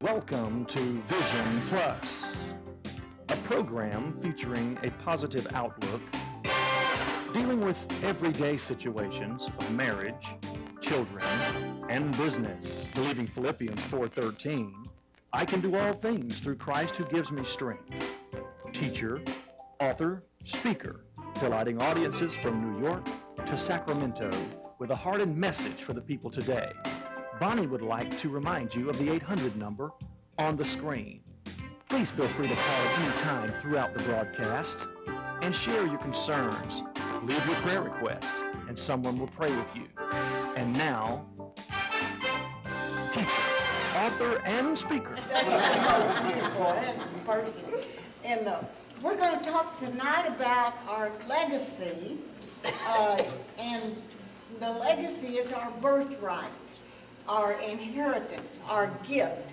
Welcome to Vision Plus, a program featuring a positive outlook, dealing with everyday situations of marriage, children, and business. Believing Philippians 4:13, I can do all things through Christ who gives me strength. Teacher, author, speaker, delighting audiences from New York to Sacramento with a heart and message for the people today. Bonnie would like to remind you of the 800 number on the screen. Please feel free to call at any time throughout the broadcast and share your concerns. Leave your prayer request and someone will pray with you. And now, teacher, author, and speaker. And we're going to talk tonight about our legacy, and the legacy is our birthright, our inheritance, our gift.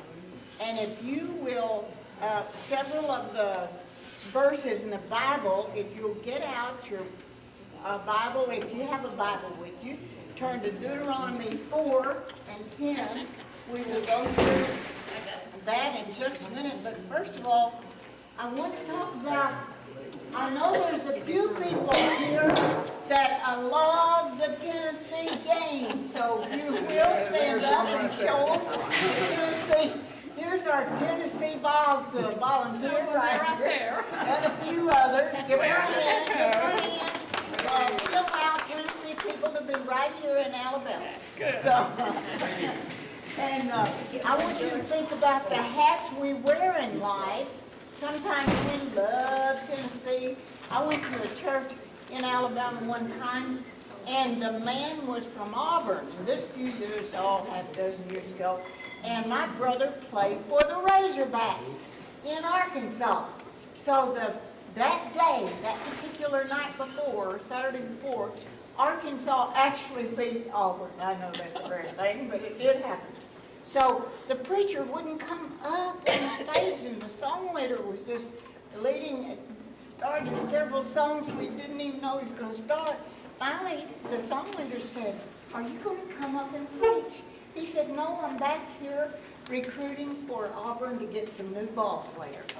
And if you will, several of the verses in the Bible, if you'll get out your Bible, if you have a Bible with you, turn to Deuteronomy 4 and 10. We will go through that in just a minute. But first of all, I want to talk about, I know there's a few people here that love the Tennessee game, so if you will stand up and show them Tennessee. Here's our Tennessee volunteer right here, and a few others. Give her a hand, give her a hand. We allow Tennessee people to be right here in Alabama. So, and I want you to think about the hats we wear in life. Sometimes we love Tennessee. I went to a church in Alabama one time, and the man was from Auburn. And this few years, half a dozen years ago, and my brother played for the Razorbacks in Arkansas. So that day, that particular night before, Saturday before, Arkansas actually beat Auburn. I know that's a rare thing, but it did happen. So the preacher wouldn't come up on the stage, and the song leader was just leading, started several songs we didn't even know he was going to start. Finally, the song leader said, "Are you going to come up and preach?" He said, "No, I'm back here recruiting for Auburn to get some new ball players."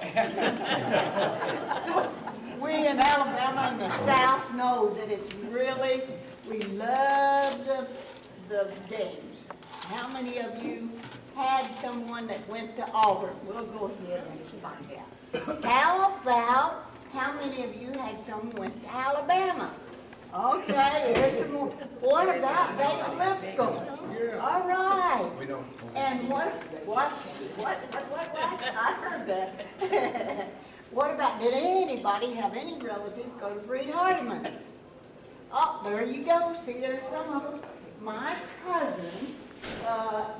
We in Alabama in the South know that it's really, we love the games. How many of you had someone that went to Auburn? We'll go ahead and find out. How many of you had someone went to Alabama? Okay, there's some more. What about David Lipscomb? All right. And what? I heard that. What about, did anybody have any relatives go to Freed Hardeman? Oh, there you go. See, there's some of them. My cousin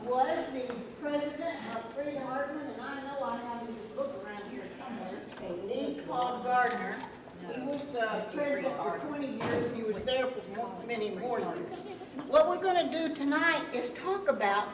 was the president of Freed Hardeman, and I know I have his book around here somewhere. E. Claude Gardner. He was the president for 20 years, and he was there for many more years. What we're going to do tonight is talk about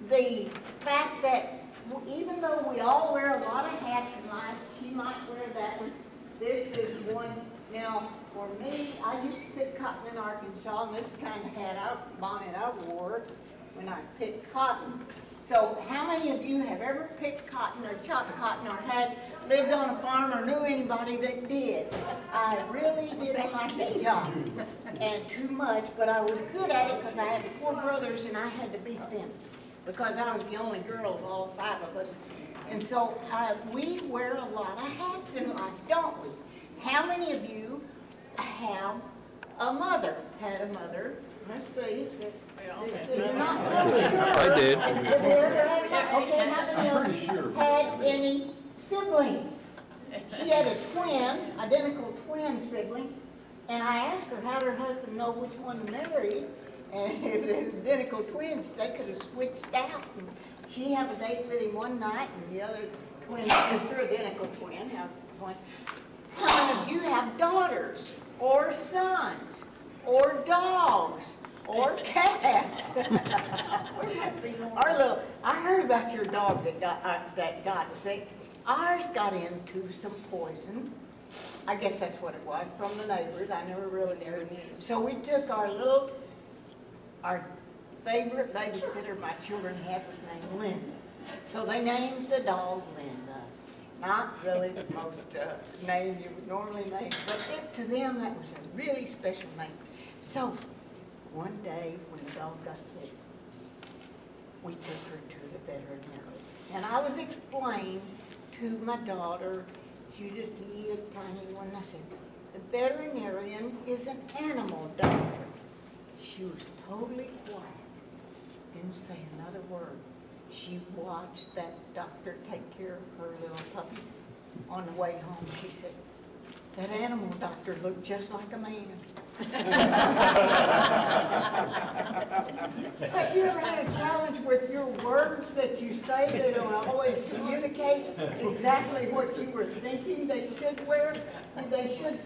the fact that even though we all wear a lot of hats in life, she might wear that one. This is one. Now, for me, I used to pick cotton in Arkansas, and this is the kind of bonnet I wore when I picked cotton. So how many of you have ever picked cotton or chopped cotton or had lived on a farm or knew anybody that did? I really didn't like that job, and too much, but I was good at it because I had 4 brothers and I had to beat them because I was the only girl of all 5 of us. And so we wear a lot of hats in life, don't we? How many of you have a mother? Had a mother? Let's see. You're not really sure. I did. Okay, how many of you had any siblings? She had a twin, identical twin sibling, and I asked her how did her husband know which one to marry, and if they were identical twins, they could have switched out. And she had a date with him one night, and the other twin sister, identical twin, have one. How many of you have daughters, or sons, or dogs, or cats? I heard about your dog that got sick. Ours got into some poison. I guess that's what it was, from the neighbors. I never really knew. So we took our favorite babysitter my children had was named Linda. So they named the dog Linda. Not really the most name you would normally name, but to them that was a really special name. So one day when the dog got sick, we took her to the veterinarian. And I was explaining to my daughter, she was just a little tiny one, I said, the veterinarian is an animal doctor. She was totally quiet, didn't say another word. She watched that doctor take care of her little puppy. On the way home, she said, that animal doctor looked just like a man. Have you ever had a challenge with your words that you say that don't always communicate exactly what you were thinking they should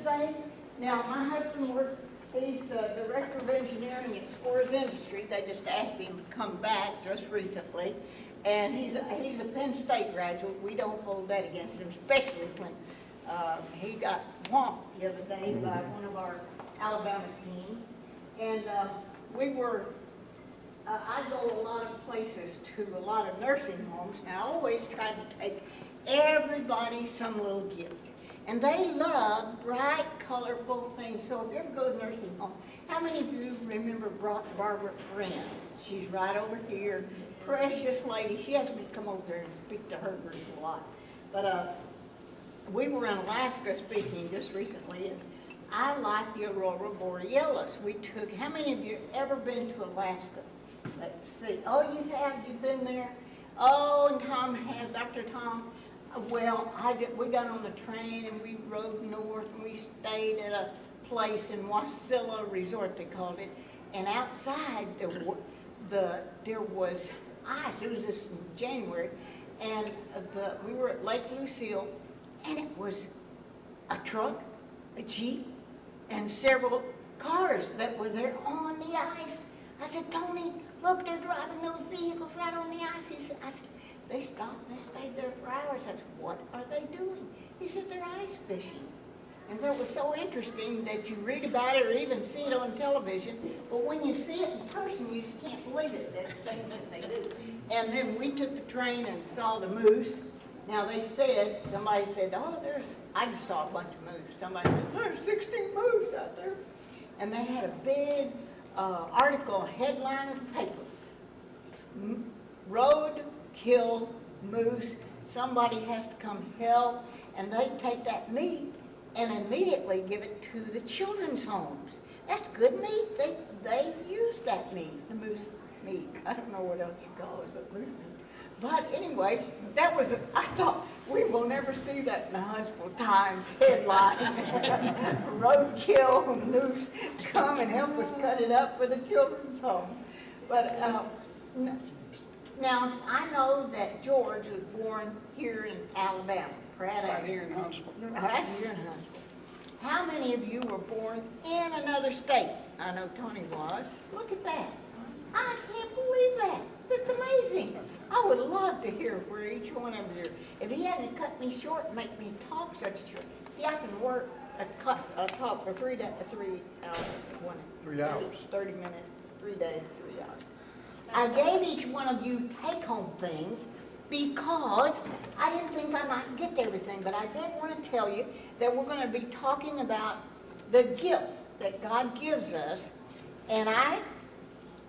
say? Now, my husband he's the director of engineering at Spores Industry. They just asked him to come back just recently. And he's a Penn State graduate. We don't hold that against him, especially when he got whomped the other day by one of our Alabama team. And I go a lot of places to a lot of nursing homes, and I always try to take everybody some little gift. And they love bright, colorful things. So if you ever go to a nursing home, how many of you remember Barbara Friend? She's right over here. Precious lady. She asked me to come over there and speak to her group a lot. But we were in Alaska speaking just recently, and I like the Aurora Borealis. How many of you ever been to Alaska? Let's see. Oh, you have? You've been there? Oh, and Tom has, Dr. Tom. Well, we got on the train and we rode north and we stayed at a place in Wasilla Resort, they called it. And outside there was ice. It was this in January, and we were at Lake Lucille, and it was a truck, a Jeep, and several cars that were there on the ice. I said, Tony, look, they're driving those vehicles right on the ice. I said, they stopped and they stayed there for hours. I said, what are they doing? He said, they're ice fishing. And so it was so interesting that you read about it or even see it on television, but when you see it in person, you just can't believe it, that thing that they do. And then we took the train and saw the moose. Now somebody said, I just saw a bunch of moose. Somebody said, there's 16 moose out there. And they had a big article, headline in the paper. Road kill moose, somebody has to come help, and they take that meat and immediately give it to the children's homes. That's good meat. They use that meat, the moose meat. I don't know what else you call it, but moose meat. But anyway, I thought, we will never see that in the Huntsville Times headline. Roadkill moose, come and help us cut it up for the children's home. But now, I know that George was born here in Alabama. Right here in Huntsville. Right here in Huntsville. How many of you were born in another state? I know Tony was. Look at that. I can't believe that. That's amazing. I would love to hear where each one of you, if he hadn't cut me short and make me talk such short. See, I can work a talk for 3 hours. 3 hours. 30 minutes, 3 days, 3 hours. I gave each one of you take-home things because I didn't think I might get to everything, but I did want to tell you that we're going to be talking about the gift that God gives us, and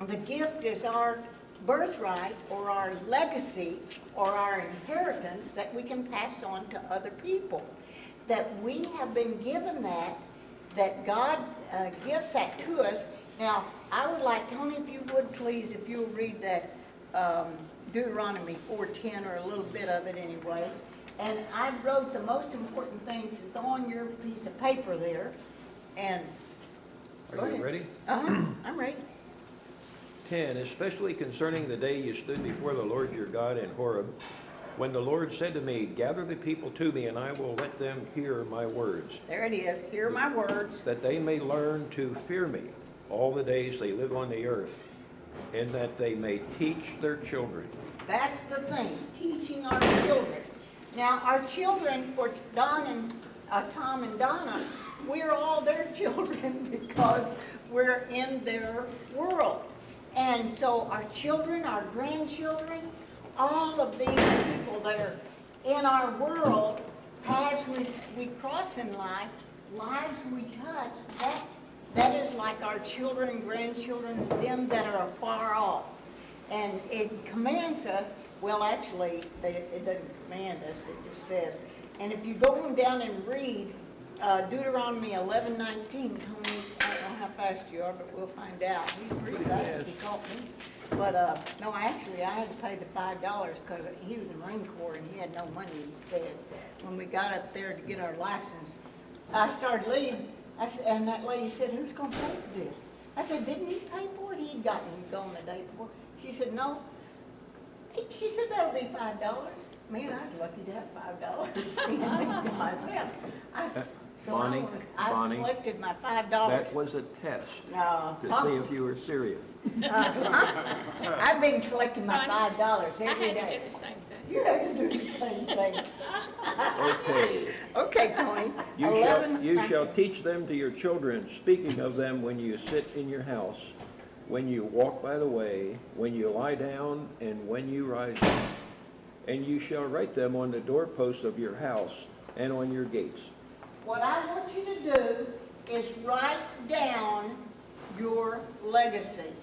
the gift is our birthright or our legacy or our inheritance that we can pass on to other people. That we have been given that God gives that to us. Now, I would like, Tony, if you would please, if you'll read that Deuteronomy 4:10, or a little bit of it anyway. And I wrote the most important things. It's on your piece of paper there. And Are you ready? I'm ready. 10, especially concerning the day you stood before the Lord your God in Horeb, when the Lord said to me, gather the people to me, and I will let them hear my words. There it is. Hear my words. That they may learn to fear me all the days they live on the earth, and that they may teach their children. That's the thing, teaching our children. Now, our children, for Tom and Donna, we're all their children because we're in their world. And so our children, our grandchildren, all of these people that are in our world, paths we cross in life, lives we touch, that is like our children, grandchildren, them that are afar off. And it commands us, well, actually, it doesn't command us, it just says. And if you go on down and read Deuteronomy 11:19, Tony, I don't know how fast you are, but we'll find out. He's pretty fast, he caught me. But, no, actually, I had to pay the $5 because he was in the Marine Corps and he had no money, he said. When we got up there to get our license, I started leaving, and that lady said, who's going to pay for this? I said, didn't he pay for it? He'd gotten gone the day before. She said, no. She said, that'll be $5. Man, I was lucky to have $5 myself. Bonnie, I collected my $5. that was a test to see if you were serious. I've been collecting my $5 every I had day. to do the same thing. You have to do the same thing. Okay. Okay, Tony. You shall teach them to your children, speaking of them when you sit in your house, when you walk by the way, when you lie down, and when you rise up. And you shall write them on the doorposts of your house and on your gates. What I want you to do is write down your legacy.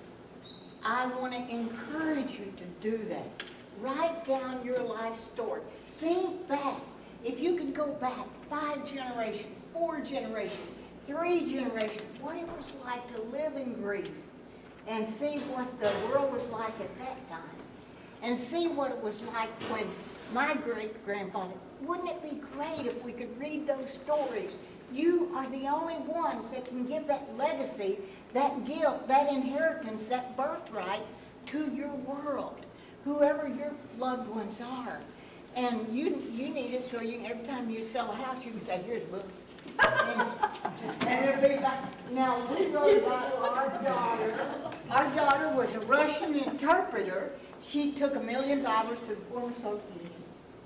I want to encourage you to do that. Write down your life story. Think back. If you could go back 5 generations, 4 generations, 3 generations, what it was like to live in Greece, and see what the world was like at that time, and see what it was like when my great-grandfather, wouldn't it be great if we could read those stories? You are the only ones that can give that legacy, that gift, that inheritance, that birthright to your world, whoever your loved ones are. And you need it so you, every time you sell a house, you can say, here's a book. And it'll be like, now we wrote about our daughter. Our daughter was a Russian interpreter. She took $1 million to the former Soviet Union.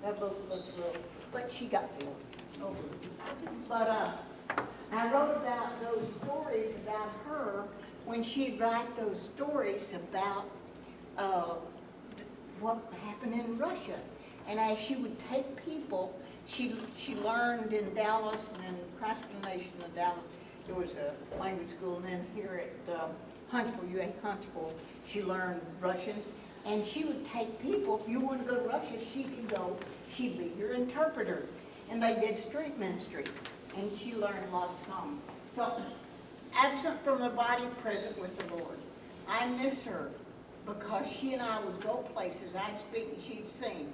That book looks real, but she got killed over it. But I wrote about those stories about her when she'd write those stories about what happened in Russia. And as she would take people, she learned in Dallas and in Christian Nation in Dallas. There was a language school, and then here at Huntsville, UA Huntsville, she learned Russian. And she would take people, if you want to go to Russia, she could go, she'd be your interpreter. And they did street ministry, and she learned a lot of songs. So, absent from the body, present with the Lord. I miss her because she and I would go places, I'd speak and she'd sing.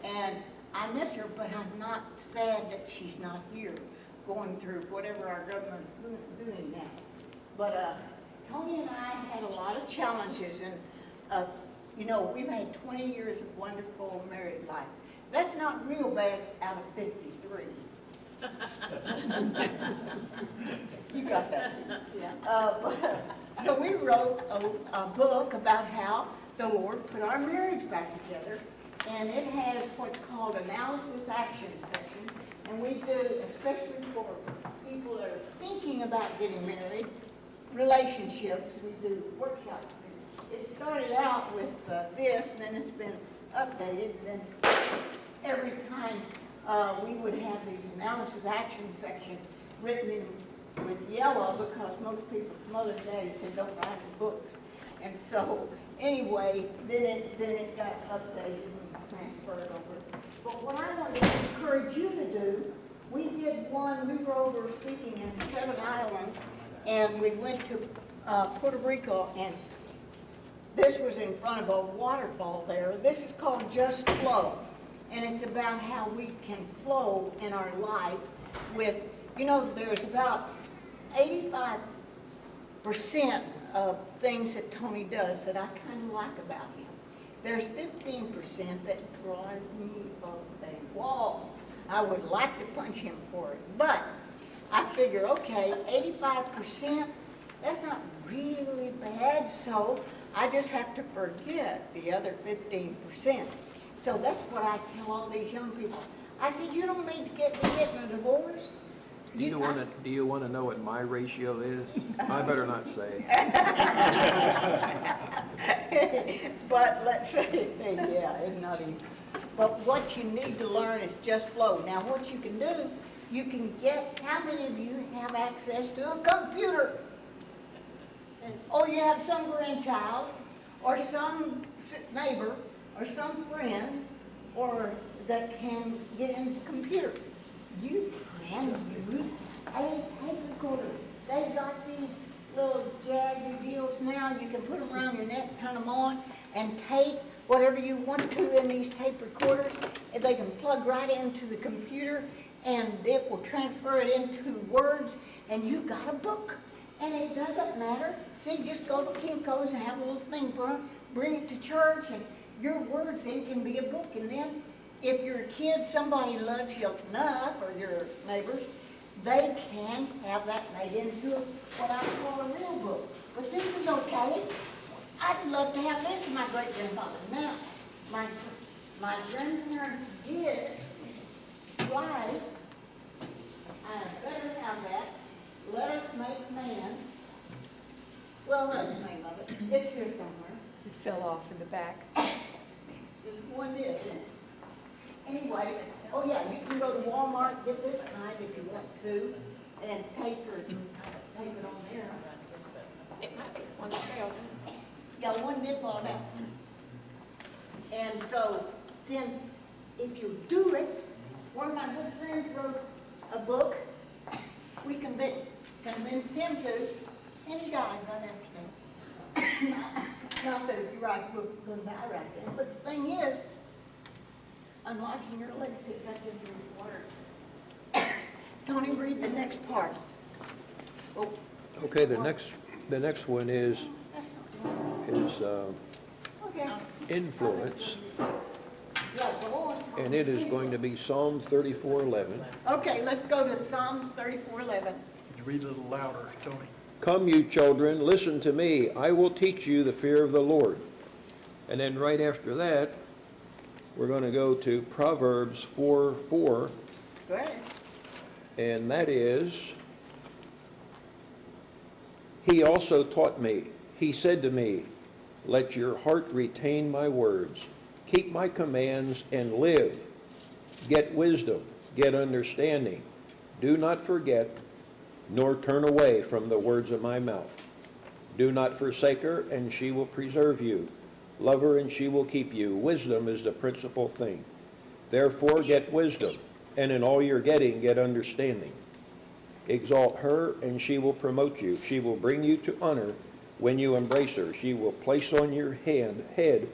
And I miss her, but I'm not sad that she's not here, going through whatever our government's doing now. But Tony and I had a lot of challenges, and you know, we've had 20 years of wonderful married life. That's not real bad out of 53. You got that? Yeah. So we wrote a book about how the Lord put our marriage back together, and it has what's called analysis action section, and we do, especially for people that are thinking about getting married, relationships, we do workshops. It started out with this, and then it's been updated, and then every time we would have these analysis action section written in with yellow, because most people's mother's daddy said don't write the books. And so anyway, then it got updated and transferred over. But what I want to encourage you to do, we were over speaking in 7 islands, and we went to Puerto Rico, and this was in front of a waterfall there. This is called Just Flow, and it's about how we can flow in our life with, you know, there's about 85% of things that Tony does that I kind of like about him. There's 15% that drives me up the wall. I would like to punch him for it, but I figure, okay, 85%, that's not really bad, so I just have to forget the other 15%. So that's what I tell all these young people. I said, you don't need to get me getting a divorce. Do you want to know what my ratio is? I better not say. But let's say, yeah, it's not easy. But what you need to learn is just flow. Now, what you can do, you can get, how many of you have access to a computer? Or you have some grandchild, or some neighbor, or some friend, or that can get into the computer. You can use a tape recorder. They've got these little jazzy deals now. You can put them around your neck, turn them on, and tape whatever you want to in these tape recorders. And they can plug right into the computer, and it will transfer it into words, and you got a book. And it doesn't matter. See, just go to Kinko's and have a little thing put on, bring it to church, and your words then can be a book. And then if your kids, somebody loves you enough, or your neighbors, they can have that made into what I call a real book. But this is okay. I'd love to have this, my great-grandfather. Now, my grandparents did write, I better have that, Let Us Make Man. Well, that's the name of it. It's here somewhere. It fell off in the back. There's one this. Anyway, oh yeah, you can go to Walmart, get this kind if you want to, and tape it on there. It might be one that fell. Yeah, one did fall down. And so then, if you do it, one of my good friends wrote a book. We convinced him to, and he died right after that. Not that if you write a book, you're going to die right there. But the thing is, unlocking your legacy, got to do the word. Tony, read the next part. Oh, Okay, the next one is that's not okay. influence, Yeah, go on. and it is going to be Psalms 34:11. Okay, let's go to Psalms 34:11. Could you read a little louder, Tony? Come, you children, listen to me. I will teach you the fear of the Lord. And then right after that, we're going to go to Proverbs 4:4, Go ahead. and that is, He also taught me. He said to me, let your heart retain my words. Keep my commands and live. Get wisdom, get understanding. Do not forget, nor turn away from the words of my mouth. Do not forsake her, and she will preserve you. Love her, and she will keep you. Wisdom is the principal thing. Therefore get wisdom, and in all you're getting, get understanding. Exalt her, and she will promote you. She will bring you to honor when you embrace her. She will place on your head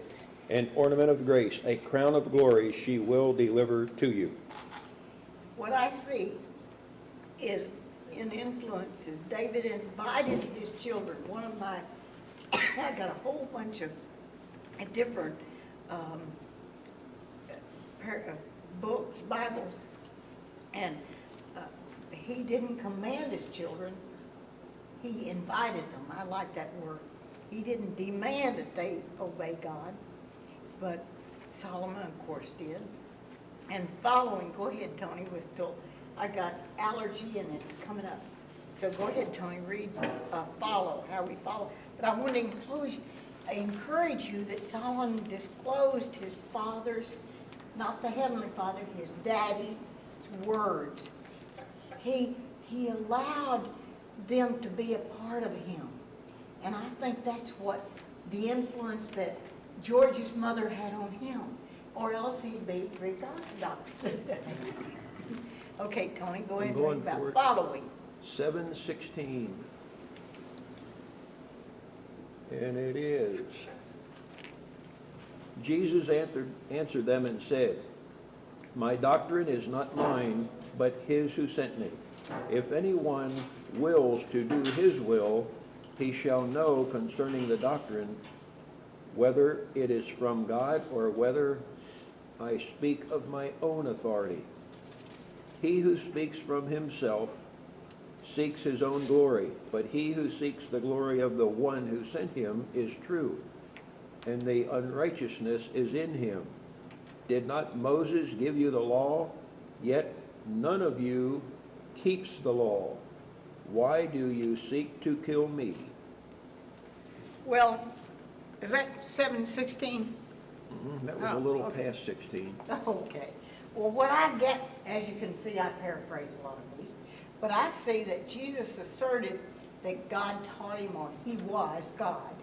an ornament of grace, a crown of glory she will deliver to you. What I see is in influences, David invited his children. One of my, I got a whole bunch of different books, Bibles, and he didn't command his children, he invited them. I like that word. He didn't demand that they obey God, but Solomon, of course, did. And following, go ahead, Tony, was still, I got allergy and it's coming up. So go ahead, Tony, read, follow, how we follow. But I want to encourage you that Solomon disclosed his father's, not the Heavenly Father, his daddy's words. He allowed them to be a part of him. And I think that's what the influence that George's mother had on him, or else he'd be Greek Orthodox today. Okay, Tony, go ahead and read about following. 7:16. And it is, Jesus answered them and said, my doctrine is not mine, but his who sent me. If anyone wills to do his will, he shall know concerning the doctrine, whether it is from God or whether I speak of my own authority. He who speaks from himself seeks his own glory, but he who seeks the glory of the one who sent him is true, and the unrighteousness is in him. Did not Moses give you the law? Yet none of you keeps the law. Why do you seek to kill me? Well, is that 7:16? That was a Oh, little okay. past 16. Okay. Well, what I get, as you can see, I paraphrase a lot of these, but I see that Jesus asserted that God taught him, or he was God,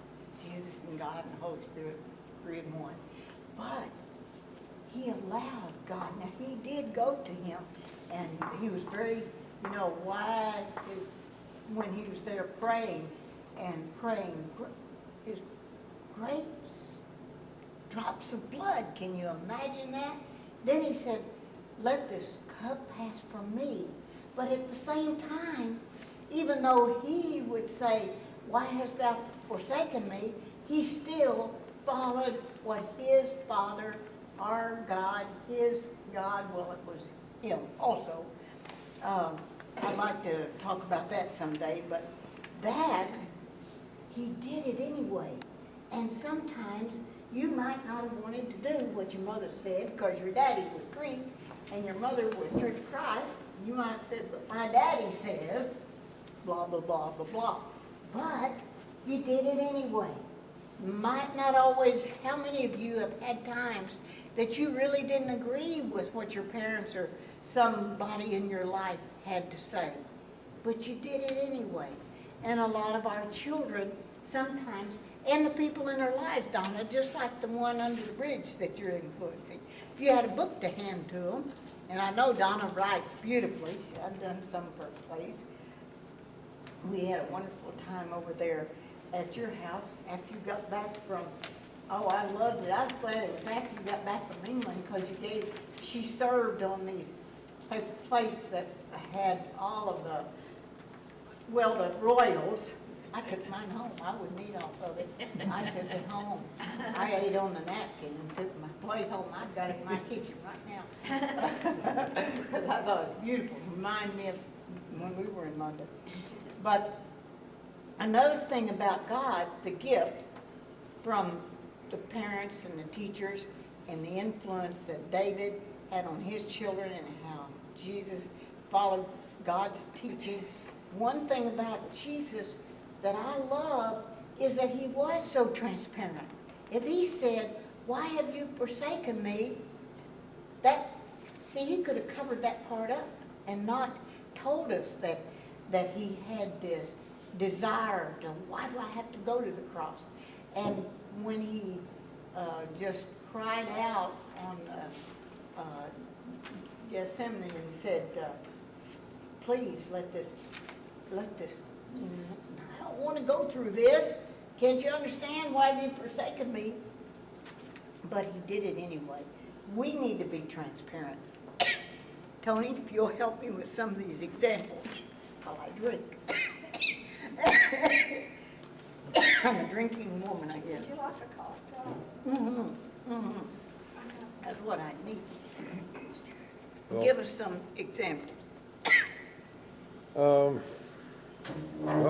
Jesus and God and the Holy Spirit, three in one. But he allowed God. Now, he did go to him, and he was very, wide when he was there praying, his great drops of blood. Can you imagine that? Then he said, let this cup pass from me. But at the same time, even though he would say, why hast thou forsaken me? He still followed what his Father, our God, his God, well, it was him also. I'd like to talk about that someday, but that, he did it anyway. And sometimes you might not have wanted to do what your mother said because your daddy was Greek and your mother was Church of Christ. You might have said, but my daddy says, blah, blah, blah, blah, blah. But you did it anyway. Might not always, how many of you have had times that you really didn't agree with what your parents or somebody in your life had to say? But you did it anyway. And a lot of our children sometimes, and the people in our lives, Donna, just like the one under the bridge that you're influencing. If you had a book to hand to them, and I know Donna writes beautifully, I've done some of her plays. We had a wonderful time over there at your house after you got back from, oh, I loved it. I was glad it was after you got back from England because she served on these paper plates that had all of the royals. I took mine home. I wouldn't eat off of it. I took it home. I ate on the napkin and took my plate home. I've got it in my kitchen right now. Because I thought it was beautiful. Reminded me of when we were in London. But another thing about God, the gift from the parents and the teachers and the influence that David had on his children and how Jesus followed God's teaching. One thing about Jesus that I love is that he was so transparent. If he said, why have you forsaken me? He could have covered that part up and not told us that he had this desire to, why do I have to go to the cross? And when he just cried out on Gethsemane and said, please let this, I don't want to go through this. Can't you understand why have you forsaken me? But he did it anyway. We need to be transparent. Tony, if you'll help me with some of these examples while I drink. I'm a drinking woman, I guess. Would you like a cocktail? Mm-hmm, mm-hmm. That's what I need. Well, Give us some examples. Well,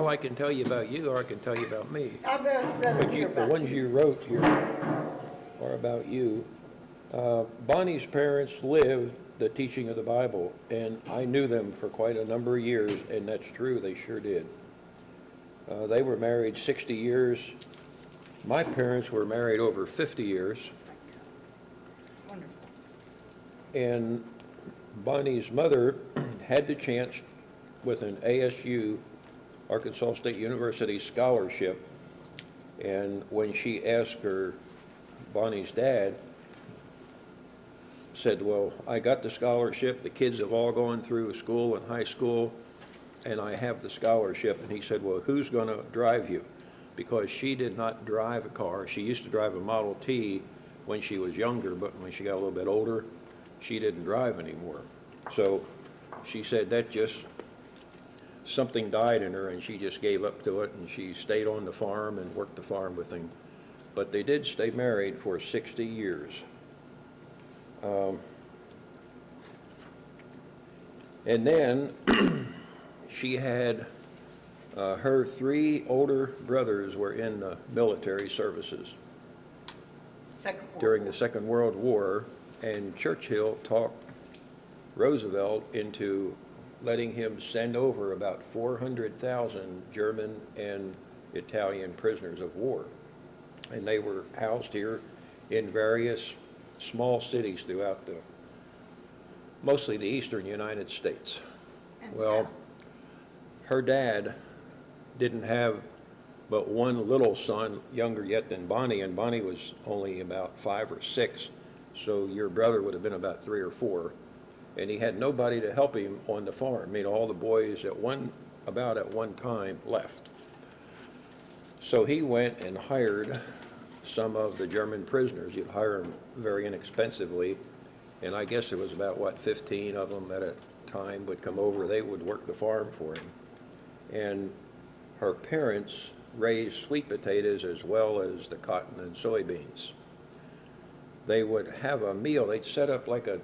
I can tell you about you, or I can tell you about me. I'd rather But hear the about ones you wrote here are about you. Bonnie's parents lived the teaching of the Bible, and I knew them for quite a number of years, and that's true, they sure did. They were married 60 years. My parents were married over 50 years. Wonderful. And Bonnie's mother had the chance with an ASU, Arkansas State University scholarship, and when she asked her, Bonnie's dad said, well, I got the scholarship, the kids have all gone through school and high school, and I have the scholarship. And he said, well, who's going to drive you? Because she did not drive a car. She used to drive a Model T when she was younger, but when she got a little bit older, she didn't drive anymore. So she said that just, something died in her, and she just gave up to it, and she stayed on the farm and worked the farm with him. But they did stay married for 60 years. And then she had, her three older brothers were in the military services during the Second World War, and Churchill talked Roosevelt into letting him send over about 400,000 German and Italian prisoners of war. And they were housed here in various small cities throughout mostly the eastern United States. And Well, so- her dad didn't have but one little son, younger yet than Bonnie, and Bonnie was only about 5 or 6, so your brother would have been about 3 or 4, and he had nobody to help him on the farm. I mean, all the boys at one time left. So he went and hired some of the German prisoners. You'd hire them very inexpensively, and I guess there was about, 15 of them at a time would come over. They would work the farm for him. And her parents raised sweet potatoes as well as the cotton and soybeans. They would have a meal. They'd set up like a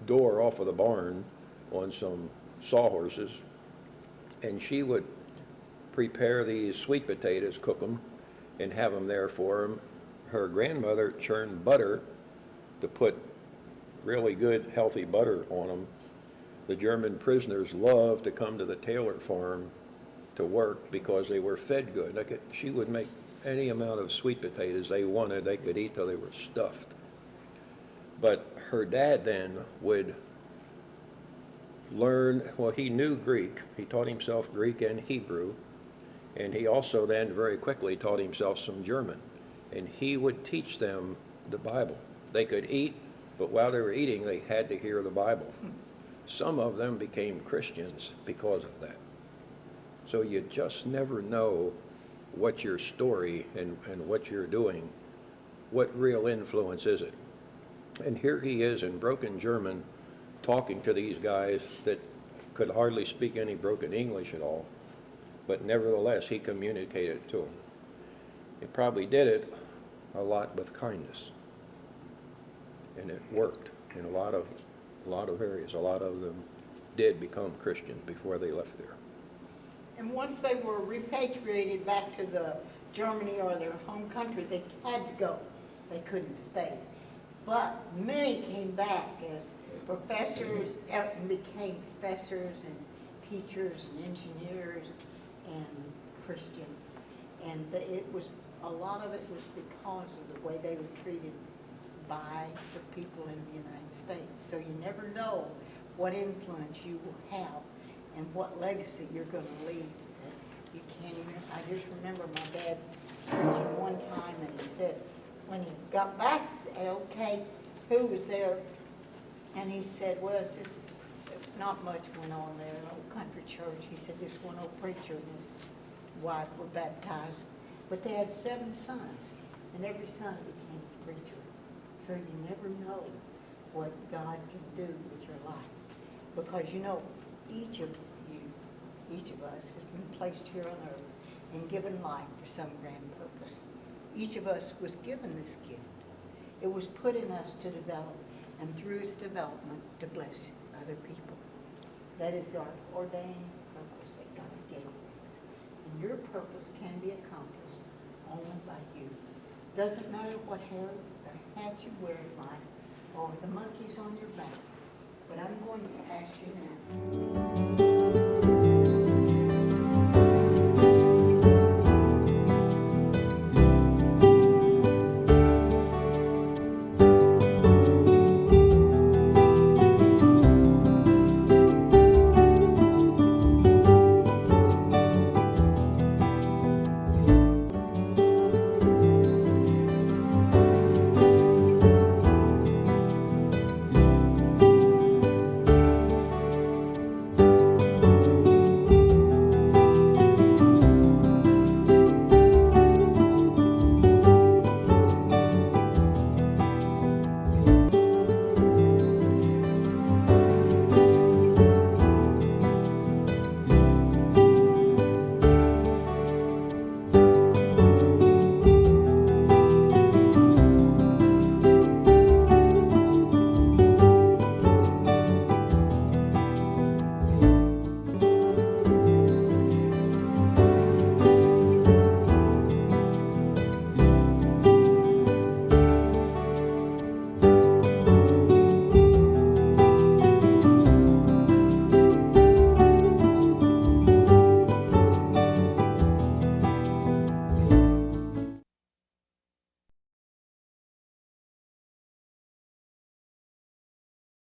door off of the barn on some sawhorses, and she would prepare these sweet potatoes, cook them, and have them there for them. Her grandmother churned butter to put really good, healthy butter on them. The German prisoners loved to come to the Taylor farm to work because they were fed good. She would make any amount of sweet potatoes they wanted. They could eat till they were stuffed. But her dad then would learn, well, he knew Greek. He taught himself Greek and Hebrew. And he also then very quickly taught himself some German. And he would teach them the Bible. They could eat, but while they were eating, they had to hear the Bible. Some of them became Christians because of that. So you just never know what your story and what you're doing, what real influence is it. And here he is in broken German talking to these guys that could hardly speak any broken English at all, but nevertheless he communicated to them. He probably did it a lot with kindness, and it worked in a lot of areas. A lot of them did become Christians before they left there. And once they were repatriated back to the Germany or their home country, they had to go. They couldn't stay. But many came back as professors, and became professors and teachers and engineers and Christians. And a lot of it was because of the way they were treated by the people in the United States. So you never know what influence you will have and what legacy you're going to leave. You can't even, I just remember my dad preaching one time, and he said, when he got back, he said, okay, who was there? And he said, well, it's just, not much went on there, an old country church. He said, this one old preacher and his wife were baptized. But they had 7 sons, and every son became a preacher. So you never know what God can do with your life. Because each of us has been placed here on earth and given life for some grand purpose. Each of us was given this gift. It was put in us to develop, and through its development, to bless other people. That is our ordained purpose that God gave us. And your purpose can be accomplished only by you. Doesn't matter what hair or hat you wear in life, or the monkeys on your back. But I'm going to ask you now.